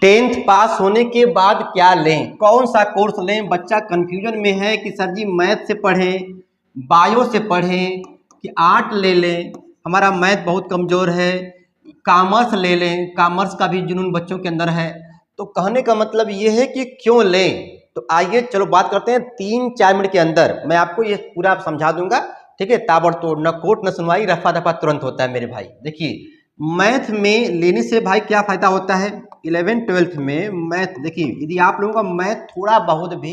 Tenth pass होने के बाद क्या लें, कौन सा कोर्स लें। बच्चा कंफ्यूजन में है कि सर जी मैथ से पढ़ें, बायो से पढ़ें कि आर्ट ले लें, हमारा मैथ बहुत कमज़ोर है, कॉमर्स ले लें, कॉमर्स का भी जुनून बच्चों के अंदर है। तो कहने का मतलब ये है कि क्यों लें। तो आइए चलो बात करते हैं 3-4 मिनट के अंदर मैं आपको ये पूरा समझा दूंगा, ठीक है। ताबड़तोड़, न कोर्ट न सुनवाई, रफा दफा तुरंत होता है मेरे भाई। देखिए मैथ में लेने से भाई क्या फ़ायदा होता है। 11th-12th में मैथ, देखिए यदि आप लोगों का मैथ थोड़ा बहुत भी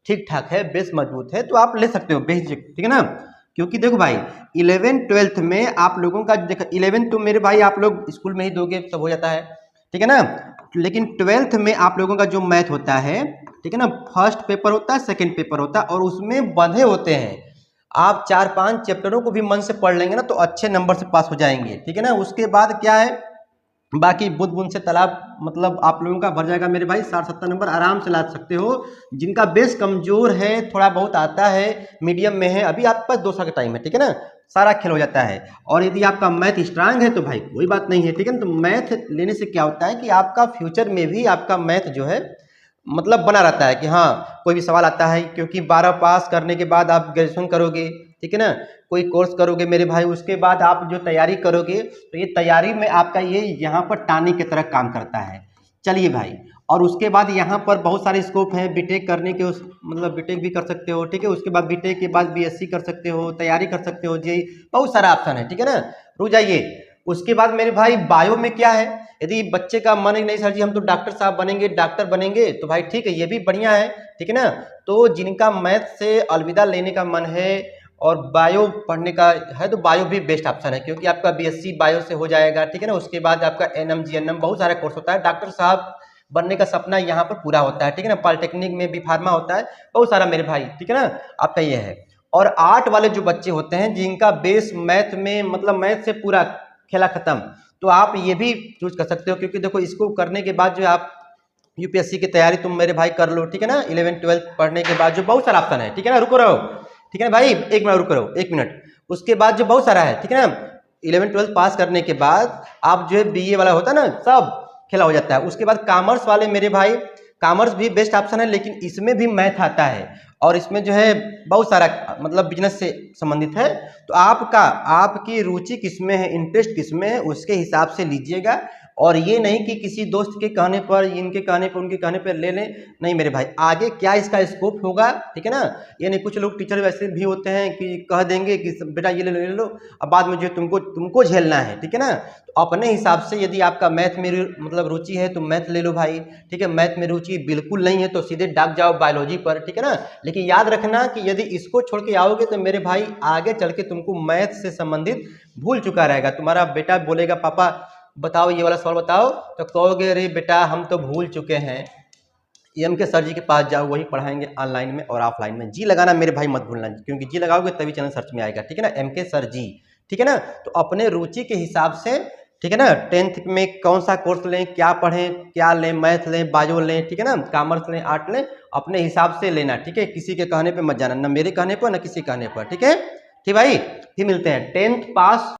ठीक ठाक है, बेस मजबूत है, तो आप ले सकते हो बेसिक, ठीक है ना। क्योंकि देखो भाई 11th-12th में आप लोगों का देखो 11th तो मेरे भाई आप लोग स्कूल में ही दोगे सब हो जाता है, ठीक है ना। लेकिन 12th में आप लोगों का जो मैथ होता है, ठीक है ना, फर्स्ट पेपर होता है, सेकेंड पेपर होता है, और उसमें बंधे होते हैं। आप 4-5 चैप्टरों को भी मन से पढ़ लेंगे ना तो अच्छे नंबर से पास हो जाएंगे, ठीक है ना। उसके बाद क्या है, बाकी बूंद बूंद से तालाब, मतलब आप लोगों का भर जाएगा मेरे भाई। 60-70 नंबर आराम से ला सकते हो। जिनका बेस कमजोर है, थोड़ा बहुत आता है, मीडियम में है, अभी आपके पास 2 साल का टाइम है, ठीक है ना, सारा खेल हो जाता है। और यदि आपका मैथ स्ट्रांग है तो भाई कोई बात नहीं है, ठीक है ना। तो मैथ लेने से क्या होता है कि आपका फ्यूचर में भी आपका मैथ जो है मतलब बना रहता है कि हाँ कोई भी सवाल आता है, क्योंकि 12 पास करने के बाद आप ग्रेजुएशन करोगे, ठीक है ना, कोई कोर्स करोगे मेरे भाई, उसके बाद आप जो तैयारी करोगे तो ये तैयारी में आपका ये यहाँ पर टानी की तरह काम करता है। चलिए भाई, और उसके बाद यहाँ पर बहुत सारे स्कोप हैं बीटेक करने के, उस मतलब बीटेक भी कर सकते हो, ठीक है। उसके बाद बीटेक के बाद बीएससी कर सकते हो, तैयारी कर सकते हो, जेई, बहुत सारा ऑप्शन है, ठीक है ना। रुक जाइए, उसके बाद मेरे भाई बायो में क्या है। यदि बच्चे का मन ही नहीं सर जी हम तो डॉक्टर साहब बनेंगे, डॉक्टर बनेंगे, तो भाई ठीक है, ये भी बढ़िया है, ठीक है ना। तो जिनका मैथ से अलविदा लेने का मन है और बायो पढ़ने का है तो बायो भी बेस्ट ऑप्शन है, क्योंकि आपका बीएससी बायो से हो जाएगा, ठीक है ना। उसके बाद आपका एनएम जीएनएम बहुत सारा कोर्स होता है। डॉक्टर साहब बनने का सपना यहाँ पर पूरा होता है, ठीक है ना। पॉलिटेक्निक में भी फार्मा होता है, बहुत सारा मेरे भाई, ठीक है ना, आपका ये है। और आर्ट वाले जो बच्चे होते हैं जिनका बेस मैथ में, मतलब मैथ से पूरा खेला खत्म, तो आप ये भी चूज कर सकते हो। क्योंकि देखो इसको करने के बाद जो आप यूपीएससी की तैयारी तुम मेरे भाई कर लो, ठीक है ना। 11th-12th पढ़ने के बाद जो बहुत सारा ऑप्शन है, ठीक है ना, रुको रहो, ठीक है ना भाई, एक मिनट रुको रहो, 1 मिनट। उसके बाद जो बहुत सारा है, ठीक है ना, 11th-12th पास करने के बाद आप जो है बीए वाला होता है ना, सब खेला हो जाता है। उसके बाद कॉमर्स वाले मेरे भाई, कॉमर्स भी बेस्ट ऑप्शन है, लेकिन इसमें भी मैथ आता है और इसमें जो है बहुत सारा मतलब बिजनेस से संबंधित है। तो आपका, आपकी रुचि किसमें है, इंटरेस्ट किसमें है, उसके हिसाब से लीजिएगा। और ये नहीं कि किसी दोस्त के कहने पर, इनके कहने पर, उनके कहने पर ले लें, नहीं मेरे भाई, आगे क्या इसका स्कोप होगा, ठीक है ना। ये नहीं, कुछ लोग टीचर वैसे भी होते हैं कि कह देंगे कि बेटा ये ले लो, अब बाद में जो तुमको झेलना है, ठीक है ना। तो अपने हिसाब से यदि आपका मैथ में मतलब रुचि है तो मैथ ले लो भाई, ठीक है। मैथ में रुचि बिल्कुल नहीं है तो सीधे डाक जाओ बायोलॉजी पर, ठीक है ना। लेकिन याद रखना कि यदि इसको छोड़ के आओगे तो मेरे भाई आगे चल के तुमको मैथ से संबंधित भूल चुका रहेगा। तुम्हारा बेटा बोलेगा पापा बताओ ये वाला सवाल बताओ, तो कहोगे अरे बेटा हम तो भूल चुके हैं, एम के सर जी के पास जाओ, वही पढ़ाएंगे ऑनलाइन में और ऑफलाइन में। जी लगाना मेरे भाई मत भूलना, क्योंकि जी लगाओगे तभी चैनल सर्च में आएगा, ठीक है ना, एम के सर जी, ठीक है ना। तो अपने रुचि के हिसाब से, ठीक है ना, 10th में कौन सा कोर्स लें, क्या पढ़ें, क्या लें, मैथ लें, बायो लें, ठीक है ना, कॉमर्स लें, आर्ट लें, अपने हिसाब से लेना, ठीक है। किसी के कहने पे मत जाना, ना मेरे कहने पर ना किसी कहने पर, ठीक है। ठीक भाई, फिर मिलते हैं 10th पास